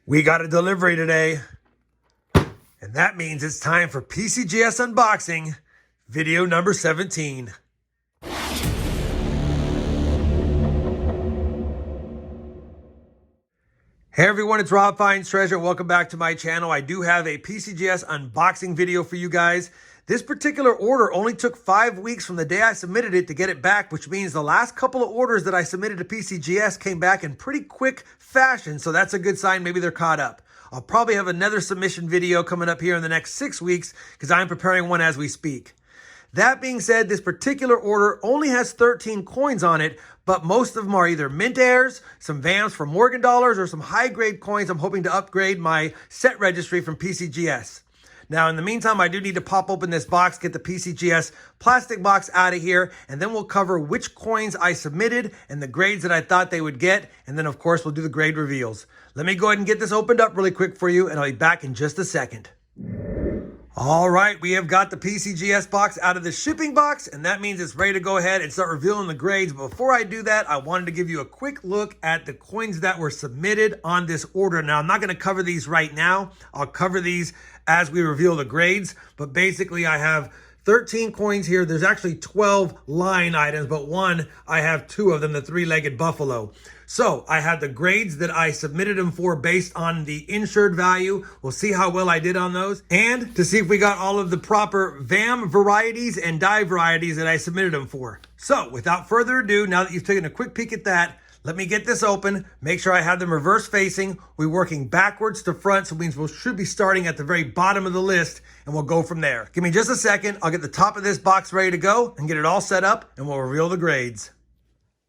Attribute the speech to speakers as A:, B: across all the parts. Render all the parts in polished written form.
A: We got a delivery today, and that means it's time for PCGS Unboxing, video number 17. Hey everyone, it's RobFindsTreasure. Welcome back to my channel. I do have a PCGS unboxing video for you guys. This particular order only took 5 weeks from the day I submitted it to get it back, which means the last couple of orders that I submitted to PCGS came back in pretty quick fashion, so that's a good sign. Maybe they're caught up. I'll probably have another submission video coming up here in the next 6 weeks because I'm preparing one as we speak. That being said, this particular order only has 13 coins on it, but most of them are either mint airs, some VAMs for Morgan dollars, or some high-grade coins I'm hoping to upgrade my set registry from PCGS. Now, in the meantime, I do need to pop open this box, get the PCGS plastic box out of here, and then we'll cover which coins I submitted and the grades that I thought they would get, and then, of course, we'll do the grade reveals. Let me go ahead and get this opened up really quick for you, and I'll be back in just a second. All right, we have got the PCGS box out of the shipping box, and that means it's ready to go ahead and start revealing the grades. But before I do that, I wanted to give you a quick look at the coins that were submitted on this order. Now, I'm not going to cover these right now. I'll cover these as we reveal the grades, but basically I have 13 coins here. There's actually 12 line items, but I have 2 of them, the 3-legged buffalo. So I have the grades that I submitted them for based on the insured value. We'll see how well I did on those, and to see if we got all of the proper VAM varieties and die varieties that I submitted them for. So without further ado, now that you've taken a quick peek at that, let me get this open, make sure I have them reverse facing. We're working backwards to front, so it means we should be starting at the very bottom of the list, and we'll go from there. Give me just a second. I'll get the top of this box ready to go and get it all set up, and we'll reveal the grades.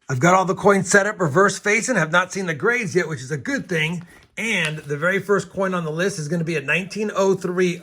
A: I've got all the coins set up reverse facing, have not seen the grades yet, which is a good thing. And the very first coin on the list is going to be a 19030.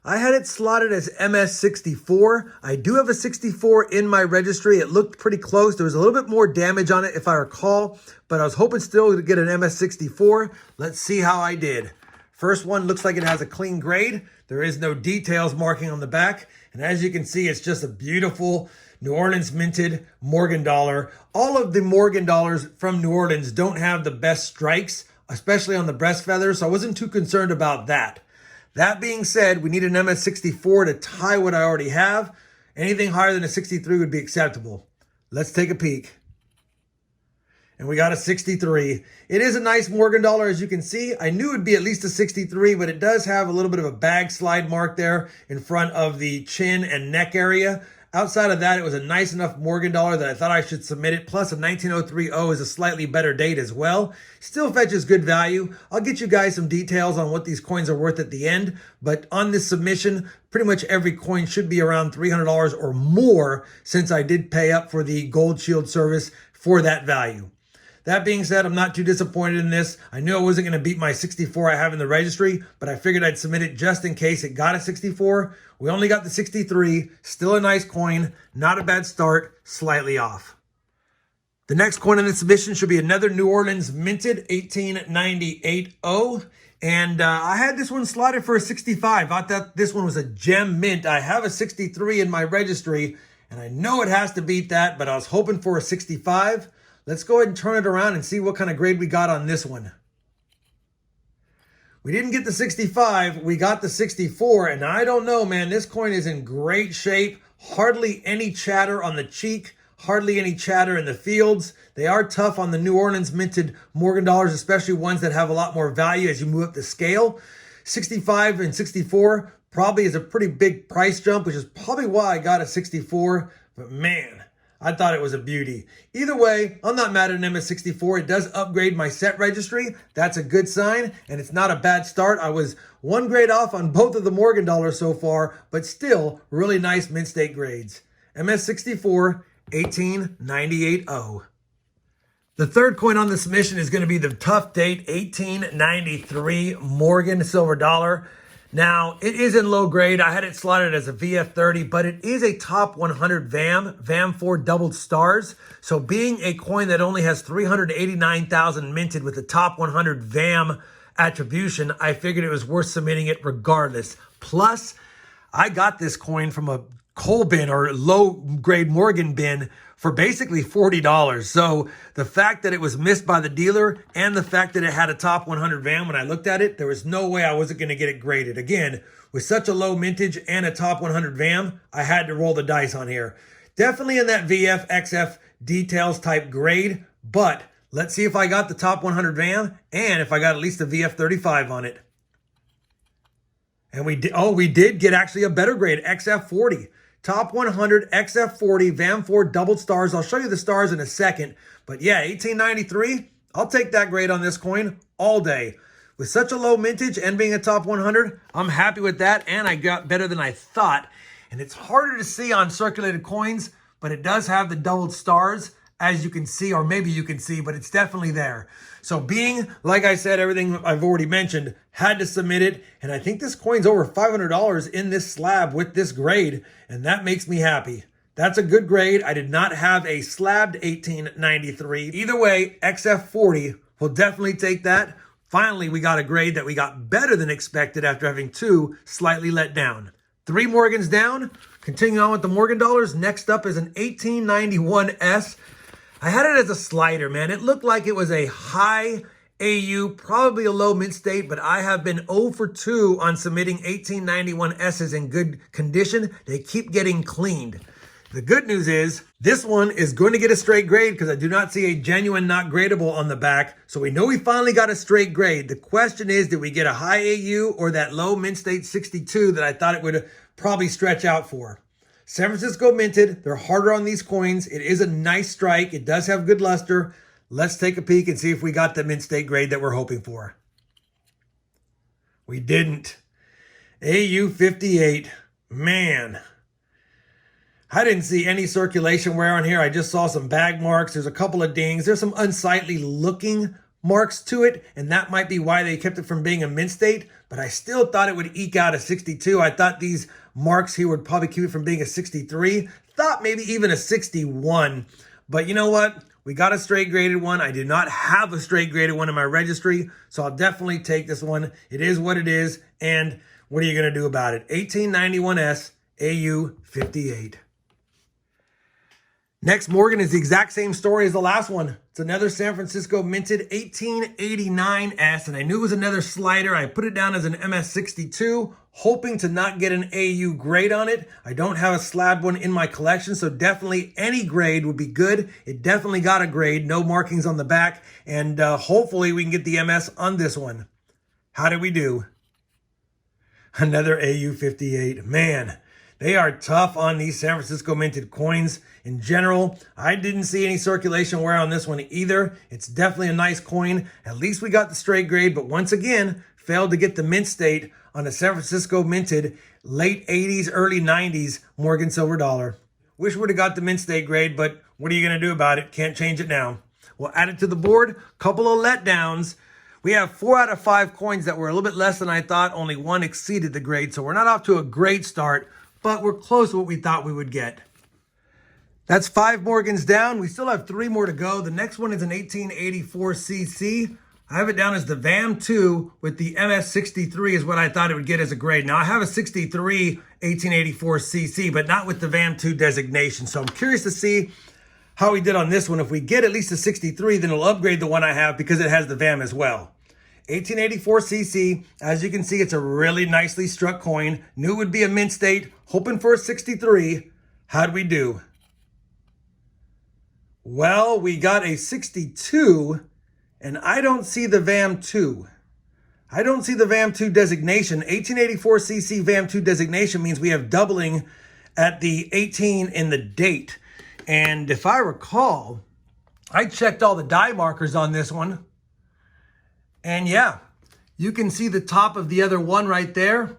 A: I had it slotted as MS64. I do have a 64 in my registry. It looked pretty close. There was a little bit more damage on it if I recall, but I was hoping still to get an MS64. Let's see how I did. First one looks like it has a clean grade. There is no details marking on the back. And as you can see, it's just a beautiful New Orleans minted Morgan dollar. All of the Morgan dollars from New Orleans don't have the best strikes, especially on the breast feathers, so I wasn't too concerned about that. That being said, we need an MS64 to tie what I already have. Anything higher than a 63 would be acceptable. Let's take a peek. And we got a 63. It is a nice Morgan dollar, as you can see. I knew it would be at least a 63, but it does have a little bit of a bag slide mark there in front of the chin and neck area. Outside of that, it was a nice enough Morgan dollar that I thought I should submit it. Plus, a 19030 is a slightly better date as well. Still fetches good value. I'll get you guys some details on what these coins are worth at the end. But on this submission, pretty much every coin should be around $300 or more, since I did pay up for the Gold Shield service for that value. That being said, I'm not too disappointed in this. I knew I wasn't going to beat my 64 I have in the registry, but I figured I'd submit it just in case it got a 64. We only got the 63. Still a nice coin. Not a bad start. Slightly off. The next coin in the submission should be another New Orleans minted 18980. And I had this one slotted for a 65. I thought this one was a gem mint. I have a 63 in my registry, and I know it has to beat that, but I was hoping for a 65. Let's go ahead and turn it around and see what kind of grade we got on this one. We didn't get the 65, we got the 64, and I don't know, man, this coin is in great shape. Hardly any chatter on the cheek, hardly any chatter in the fields. They are tough on the New Orleans minted Morgan dollars, especially ones that have a lot more value as you move up the scale. 65 and 64 probably is a pretty big price jump, which is probably why I got a 64, but man, I thought it was a beauty. Either way, I'm not mad at an MS64. It does upgrade my set registry. That's a good sign, and it's not a bad start. I was 1 grade off on both of the Morgan dollars so far, but still really nice mint state grades. MS64 18980. The third coin on the submission is going to be the tough date 1893 Morgan silver dollar. Now, it is in low grade. I had it slotted as a VF30, but it is a top 100 VAM 4 doubled stars. So being a coin that only has 389,000 minted with the top 100 VAM attribution, I figured it was worth submitting it regardless. Plus, I got this coin from a coal bin or low grade Morgan bin for basically $40. So the fact that it was missed by the dealer and the fact that it had a top 100 VAM, when I looked at it, there was no way I wasn't going to get it graded. Again, with such a low mintage and a top 100 VAM, I had to roll the dice on here. Definitely in that VF, XF details type grade, but let's see if I got the top 100 VAM and if I got at least a VF 35 on it. And we did get actually a better grade, XF 40. Top 100, XF 40, VAM 4 doubled stars. I'll show you the stars in a second. But yeah, 1893, I'll take that grade on this coin all day. With such a low mintage and being a top 100, I'm happy with that. And I got better than I thought. And it's harder to see on circulated coins, but it does have the doubled stars, as you can see, or maybe you can see, but it's definitely there. So being, like I said, everything I've already mentioned, had to submit it. And I think this coin's over $500 in this slab with this grade, and that makes me happy. That's a good grade. I did not have a slabbed 1893. Either way, XF40 will definitely take that. Finally, we got a grade that we got better than expected after having two slightly let down. 3 Morgans down. Continuing on with the Morgan dollars. Next up is an 1891S. I had it as a slider, man. It looked like it was a high AU, probably a low mint state, but I have been 0 for 2 on submitting 1891S's in good condition. They keep getting cleaned. The good news is this one is going to get a straight grade because I do not see a genuine not gradable on the back. So we know we finally got a straight grade. The question is, did we get a high AU or that low mint state 62 that I thought it would probably stretch out for? San Francisco minted. They're harder on these coins. It is a nice strike. It does have good luster. Let's take a peek and see if we got the mint state grade that we're hoping for. We didn't. AU 58. Man. I didn't see any circulation wear on here. I just saw some bag marks. There's a couple of dings. There's some unsightly looking marks to it, and that might be why they kept it from being a mint state, but I still thought it would eke out a 62. I thought these marks here would probably keep it from being a 63. Thought maybe even a 61. But you know what? We got a straight graded one. I did not have a straight graded one in my registry, so I'll definitely take this one. It is what it is, and what are you going to do about it? 1891S, AU 58. Next Morgan is the exact same story as the last one. It's another San Francisco minted 1889S, and I knew it was another slider. I put it down as an MS62, hoping to not get an AU grade on it. I don't have a slab one in my collection, so definitely any grade would be good. It definitely got a grade, no markings on the back, and hopefully we can get the MS on this one. How did we do? Another AU 58. Man, they are tough on these San Francisco minted coins. In general, I didn't see any circulation wear on this one either. It's definitely a nice coin. At least we got the straight grade, but once again, failed to get the mint state on a San Francisco minted late 80s, early 90s Morgan silver dollar. Wish we would have got the mint state grade, but what are you going to do about it? Can't change it now. We'll add it to the board. Couple of letdowns. We have 4 out of 5 coins that were a little bit less than I thought. Only one exceeded the grade, so we're not off to a great start, but we're close to what we thought we would get. That's 5 Morgans down. We still have 3 more to go. The next one is an 1884cc. I have it down as the VAM2 with the MS63 is what I thought it would get as a grade. Now I have a 63 1884cc, but not with the VAM2 designation. So I'm curious to see how we did on this one. If we get at least a 63, then it'll upgrade the one I have because it has the VAM as well. 1884cc, as you can see, it's a really nicely struck coin. Knew it would be a mint state, hoping for a 63. How'd we do? Well, we got a 62, and I don't see the VAM2. I don't see the VAM2 designation. 1884cc VAM2 designation means we have doubling at the 18 in the date. And if I recall, I checked all the die markers on this one. And yeah, you can see the top of the other one right there,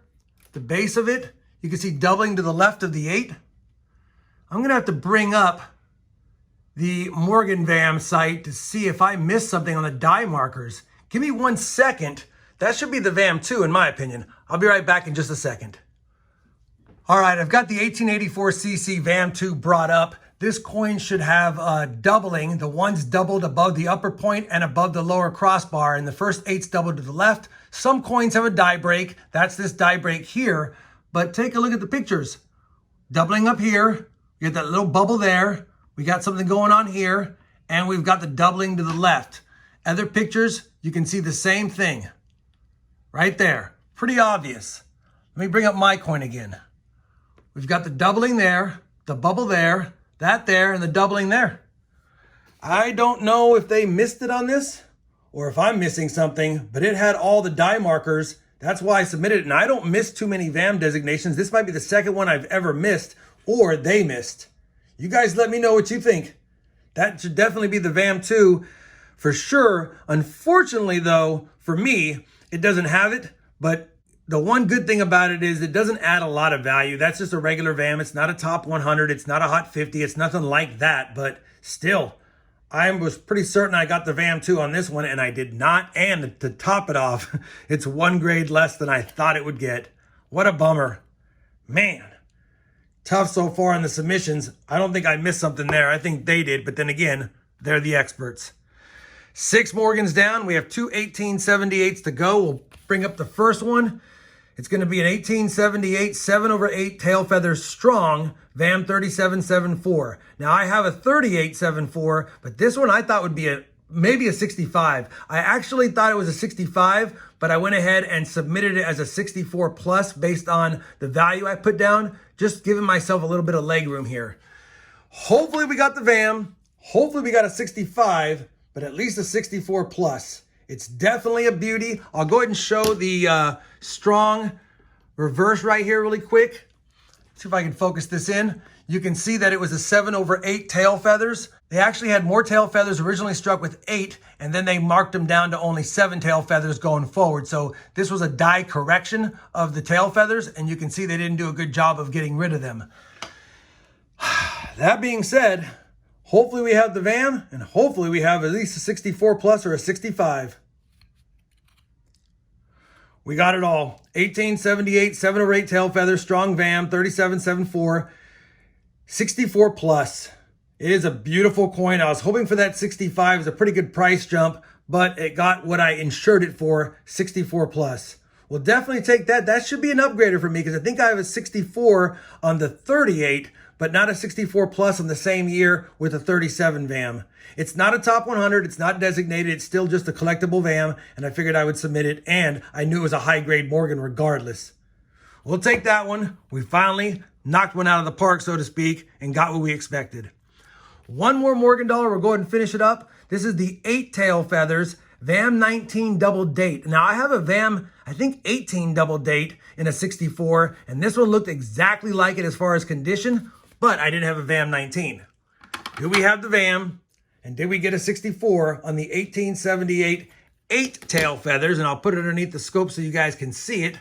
A: the base of it. You can see doubling to the left of the 8. I'm going to have to bring up the Morgan VAM site to see if I missed something on the die markers. Give me 1 second. That should be the VAM2 in my opinion. I'll be right back in just a second. All right, I've got the 1884cc VAM2 brought up. This coin should have doubling. The one's doubled above the upper point and above the lower crossbar, and the first 8's doubled to the left. Some coins have a die break. That's this die break here. But take a look at the pictures. Doubling up here. You get that little bubble there. we got something going on here, and we've got the doubling to the left. Other pictures, you can see the same thing right there. Pretty obvious. Let me bring up my coin again. We've got the doubling there, the bubble there, that there, and the doubling there. I don't know if they missed it on this or if I'm missing something, but it had all the die markers. That's why I submitted it, and I don't miss too many VAM designations. This might be the second one I've ever missed, or they missed. You guys let me know what you think. That should definitely be the VAM 2 for sure. Unfortunately, though, for me, it doesn't have it, but the one good thing about it is it doesn't add a lot of value. That's just a regular VAM. It's not a top 100. It's not a hot 50. It's nothing like that, but still, I was pretty certain I got the VAM 2 on this one, and I did not. And to top it off, it's 1 grade less than I thought it would get. What a bummer. Man, tough so far in the submissions. I don't think I missed something there. I think they did, but then again, they're the experts. 6 Morgans down. We have 2 1878s to go. We'll bring up the first one. It's going to be an 1878 7/8 tail feathers strong VAM 3774. Now I have a 3874, but this one I thought would be maybe a 65. I actually thought it was a 65, but I went ahead and submitted it as a 64 plus based on the value I put down, just giving myself a little bit of leg room here. Hopefully we got the VAM. Hopefully we got a 65, but at least a 64 plus. It's definitely a beauty. I'll go ahead and show the strong reverse right here really quick. See if I can focus this in. You can see that it was a 7/8 tail feathers. They actually had more tail feathers originally struck with 8, and then they marked them down to only 7 tail feathers going forward. So this was a die correction of the tail feathers, and you can see they didn't do a good job of getting rid of them. That being said, hopefully we have the VAM, and hopefully we have at least a 64 plus or a 65. We got it all. 1878, 7/8 tail feathers, strong VAM, 3774, 64 plus. It is a beautiful coin. I was hoping for that 65. It's a pretty good price jump, but it got what I insured it for, 64 plus. We'll definitely take that. That should be an upgrader for me because I think I have a 64 on the 38, but not a 64 plus on the same year with a 37 VAM. It's not a top 100. It's not designated. It's still just a collectible VAM, and I figured I would submit it, and I knew it was a high-grade Morgan regardless. We'll take that one. We finally knocked one out of the park, so to speak, and got what we expected. One more Morgan dollar. We'll go ahead and finish it up. This is the 8 tail feathers, VAM 19 double date. Now, I have a VAM, I think 18 double date in a 64, and this one looked exactly like it as far as condition, but I didn't have a VAM 19. Do we have the VAM? And did we get a 64 on the 1878 8 tail feathers? And I'll put it underneath the scope so you guys can see it.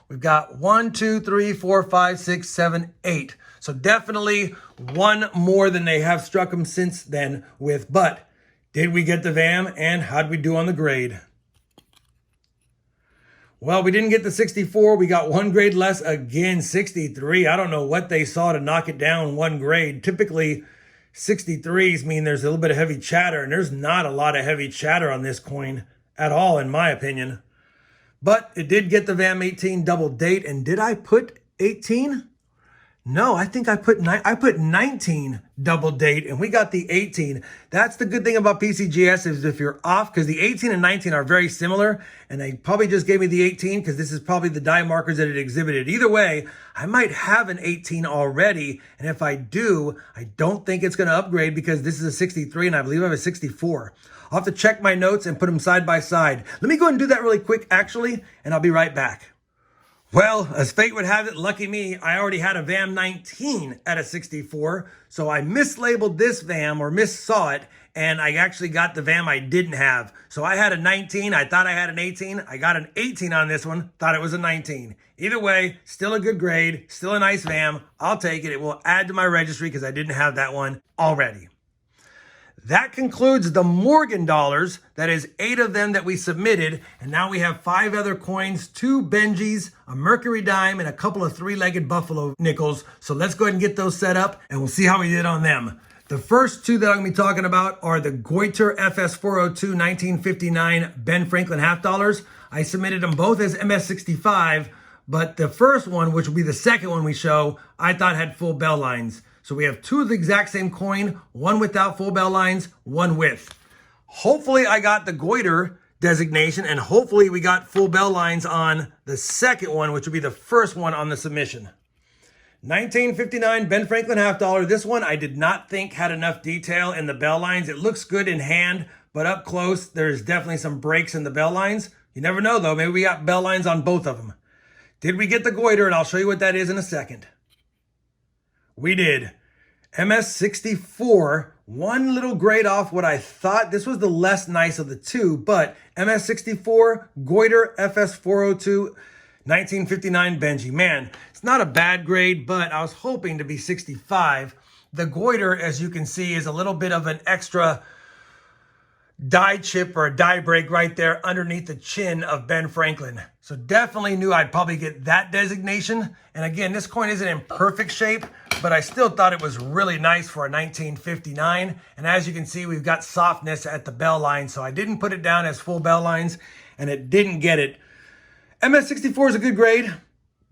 A: We've got 1, 2, 3, 4, 5, 6, 7, 8. So definitely one more than they have struck them since then with. But did we get the VAM, and how'd we do on the grade? Well, we didn't get the 64. We got 1 grade less again, 63. I don't know what they saw to knock it down 1 grade. Typically, 63s mean there's a little bit of heavy chatter, and there's not a lot of heavy chatter on this coin at all, in my opinion. But it did get the VAM 18 double date, and did I put 18? No, I think I put 19 double date, and we got the 18. That's the good thing about PCGS is if you're off, because the 18 and 19 are very similar, and they probably just gave me the 18 because this is probably the die markers that it exhibited. Either way, I might have an 18 already, and if I do, I don't think it's going to upgrade because this is a 63, and I believe I have a 64. I'll have to check my notes and put them side by side. Let me go and do that really quick, actually, and I'll be right back. Well, as fate would have it, lucky me, I already had a VAM 19 at a 64, so I mislabeled this VAM or missaw it, and I actually got the VAM I didn't have. So I had a 19, I thought I had an 18, I got an 18 on this one, thought it was a 19. Either way, still a good grade, still a nice VAM, I'll take it. It will add to my registry because I didn't have that one already. That concludes the Morgan dollars. That is 8 of them that we submitted. And now we have 5 other coins, 2 Benjis, a Mercury dime, and a couple of 3-legged buffalo nickels. So let's go ahead and get those set up and we'll see how we did on them. The first 2 that I'm going to be talking about are the Goiter FS402 1959 Ben Franklin half dollars. I submitted them both as MS65, but the first one, which will be the second one we show, I thought had full bell lines. So we have two of the exact same coin, one without full bell lines, one with. Hopefully I got the goiter designation, and hopefully we got full bell lines on the second one, which would be the first one on the submission. 1959 Ben Franklin half dollar. This one I did not think had enough detail in the bell lines. It looks good in hand, but up close, there's definitely some breaks in the bell lines. You never know though, maybe we got bell lines on both of them. Did we get the goiter? And I'll show you what that is in a second. We did. MS64, one little grade off what I thought. This was the less nice of the two, but MS64, goiter, FS402, 1959 Benji. Man, it's not a bad grade, but I was hoping to be 65. The goiter, as you can see, is a little bit of an extra die chip or a die break right there underneath the chin of Ben Franklin. So definitely knew I'd probably get that designation. And again, this coin isn't in perfect shape, but I still thought it was really nice for a 1959. And as you can see, we've got softness at the bell line, so I didn't put it down as full bell lines, and it didn't get it. MS64 is a good grade.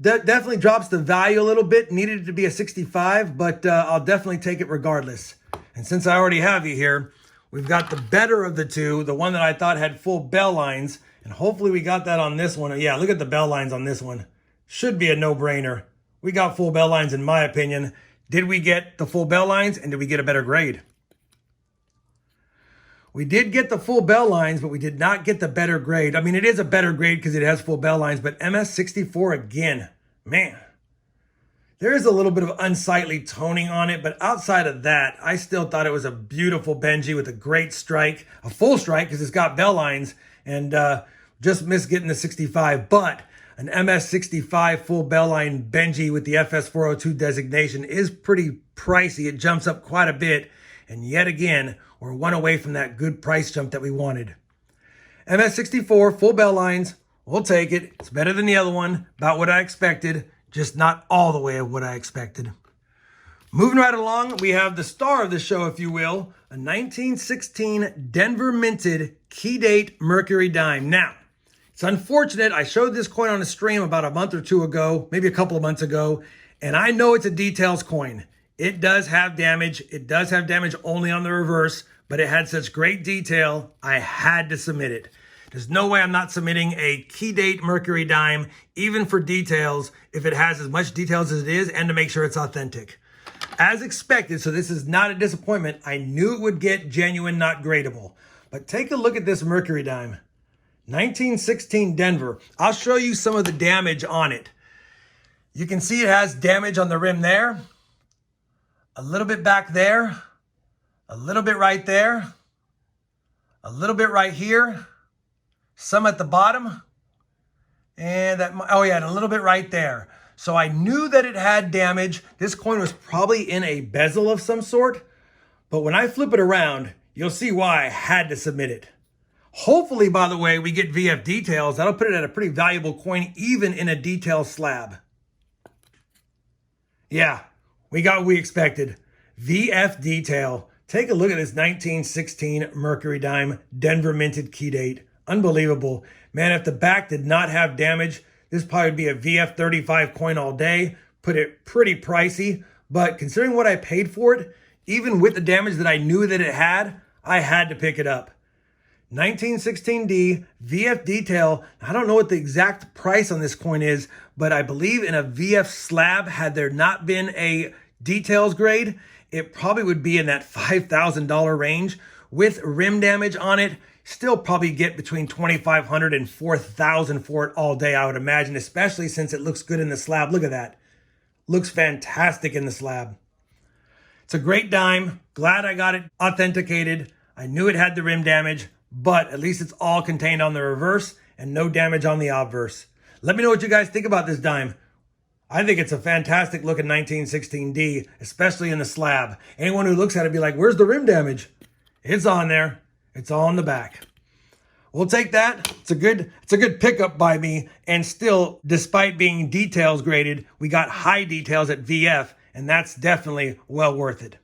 A: Definitely drops the value a little bit. Needed it to be a 65, but I'll definitely take it regardless. And since I already have you here, we've got the better of the two, the one that I thought had full bell lines, and hopefully we got that on this one. Yeah, look at the bell lines on this one. Should be a no-brainer. We got full bell lines in my opinion. Did we get the full bell lines, and did we get a better grade? We did get the full bell lines, but we did not get the better grade. I mean, it is a better grade because it has full bell lines, but MS64 again, man. There is a little bit of unsightly toning on it, but outside of that, I still thought it was a beautiful Benji with a great strike, a full strike because it's got bell lines, and just missed getting the 65. But an MS65 full bell line Benji with the FS402 designation is pretty pricey. It jumps up quite a bit, and yet again, we're one away from that good price jump that we wanted. MS64 full bell lines, we'll take it. It's better than the other one, about what I expected. Just not all the way of what I expected. Moving right along, we have the star of the show, if you will, a 1916 Denver minted key date Mercury dime. Now, it's unfortunate. I showed this coin on a stream about a month or two ago, maybe a couple of months ago, and I know it's a details coin. It does have damage. It does have damage only on the reverse, but it had such great detail, I had to submit it. There's no way I'm not submitting a key date Mercury dime, even for details, if it has as much details as it is, and to make sure it's authentic. As expected, so this is not a disappointment, I knew it would get genuine, not gradable. But take a look at this Mercury dime. 1916 Denver. I'll show you some of the damage on it. You can see it has damage on the rim there, a little bit back there, a little bit right there, a little bit right here, some at the bottom, and that, oh yeah, and a little bit right there. So I knew that it had damage. This coin was probably in a bezel of some sort, but when I flip it around, you'll see why I had to submit it. Hopefully, by the way, we get VF details. That'll put it at a pretty valuable coin, even in a detail slab. Yeah, we got what we expected. VF detail. Take a look at this 1916 Mercury dime, Denver minted key date. Unbelievable. Man, if the back did not have damage, this probably would be a VF 35 coin all day. Put it pretty pricey, but considering what I paid for it, even with the damage that I knew that it had, I had to pick it up. 1916D, VF detail. I don't know what the exact price on this coin is, but I believe in a VF slab, had there not been a details grade, it probably would be in that $5,000 range. With rim damage on it, still probably get between $2,500 and $4,000 for it all day, I would imagine, especially since it looks good in the slab. Look at that. Looks fantastic in the slab. It's a great dime. Glad I got it authenticated. I knew it had the rim damage, but at least it's all contained on the reverse and no damage on the obverse. Let me know what you guys think about this dime. I think it's a fantastic looking 1916D, especially in the slab. Anyone who looks at it be like, where's the rim damage? It's on there. It's all in the back. We'll take that. It's a good pickup by me. And still, despite being details graded, we got high details at VF, and that's definitely well worth it.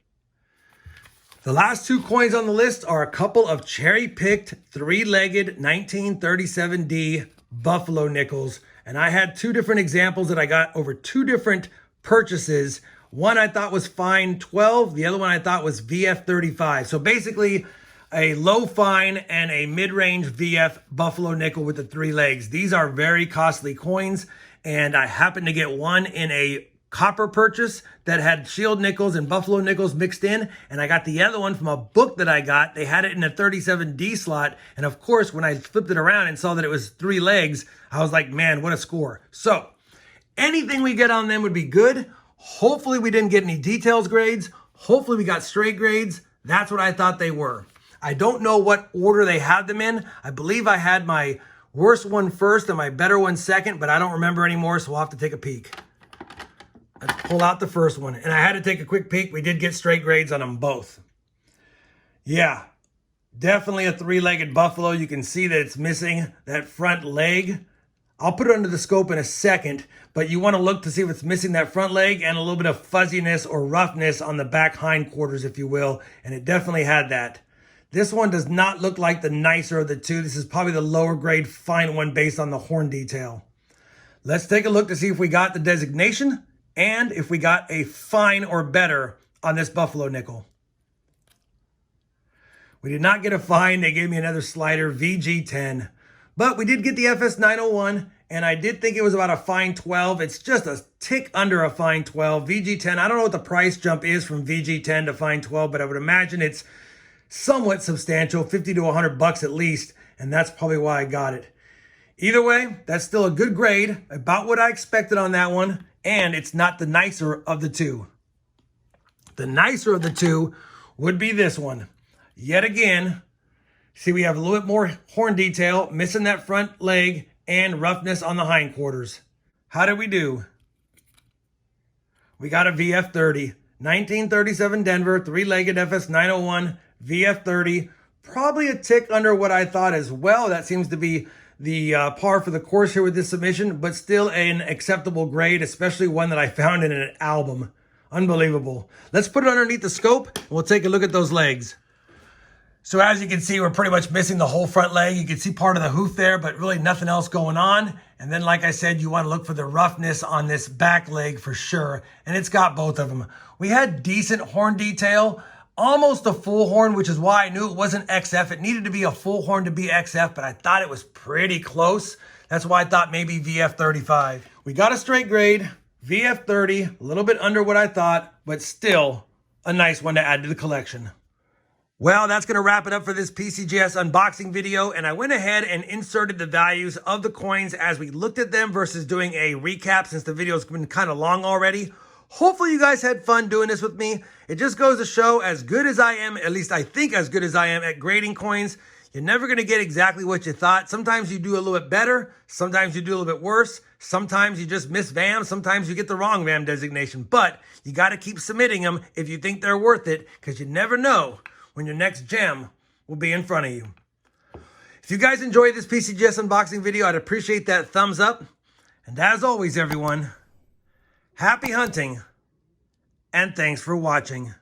A: The last two coins on the list are a couple of cherry-picked, three-legged 1937D Buffalo nickels. And I had two different examples that I got over two different purchases. One I thought was fine 12. The other one I thought was VF 35. So basically a low fine and a mid-range VF buffalo nickel with the 3 legs. These are very costly coins, and I happened to get one in a copper purchase that had shield nickels and buffalo nickels mixed in, and I got the other one from a book that I got. They had it in a 37D slot, and of course when I flipped it around and saw that it was 3 legs, I was like, man, what a score. So anything we get on them would be good. Hopefully we didn't get any details grades. Hopefully we got straight grades. That's what I thought they were. I don't know what order they had them in. I believe I had my worst one first and my better one second, but I don't remember anymore, so we'll have to take a peek. Let's pull out the first one. And I had to take a quick peek. We did get straight grades on them both. Yeah, definitely a 3-legged buffalo. You can see that it's missing that front leg. I'll put it under the scope in a second, but you want to look to see if it's missing that front leg and a little bit of fuzziness or roughness on the back hindquarters, if you will. And it definitely had that. This one does not look like the nicer of the two. This is probably the lower grade fine one based on the horn detail. Let's take a look to see if we got the designation and if we got a fine or better on this buffalo nickel. We did not get a fine. They gave me another slider, VG10. But we did get the FS901, and I did think it was about a fine 12. It's just a tick under a fine 12. VG10, I don't know what the price jump is from VG10 to fine 12, but I would imagine it's somewhat substantial, 50 to 100 bucks at least, and that's probably why I got it. Either way, that's still a good grade, about what I expected on that one, and it's not the nicer of the two. The nicer of the two would be this one. Yet again, see, we have a little bit more horn detail, missing that front leg, and roughness on the hindquarters. How did we do? We got a VF30, 1937 Denver, 3-legged FS901, VF30, probably a tick under what I thought as well. That seems to be the par for the course here with this submission, but still an acceptable grade, especially one that I found in an album. Unbelievable. Let's put it underneath the scope, and we'll take a look at those legs. So as you can see, we're pretty much missing the whole front leg. You can see part of the hoof there, but really nothing else going on. And then, like I said, you want to look for the roughness on this back leg for sure. And it's got both of them. We had decent horn detail, almost a full horn, which is why I knew it wasn't XF. It needed to be a full horn to be XF, but I thought it was pretty close. That's why I thought maybe VF35. We got a straight grade, VF30, a little bit under what I thought, but still a nice one to add to the collection. Well, that's going to wrap it up for this PCGS unboxing video, and I went ahead and inserted the values of the coins as we looked at them versus doing a recap since the video's been kind of long already. Hopefully you guys had fun doing this with me. It just goes to show, as good as I am, at least I think as good as I am at grading coins, you're never going to get exactly what you thought. Sometimes you do a little bit better. Sometimes you do a little bit worse. Sometimes you just miss VAM. Sometimes you get the wrong VAM designation. But you got to keep submitting them if you think they're worth it, because you never know when your next gem will be in front of you. If you guys enjoyed this PCGS unboxing video, I'd appreciate that thumbs up. And as always, everyone, happy hunting and thanks for watching.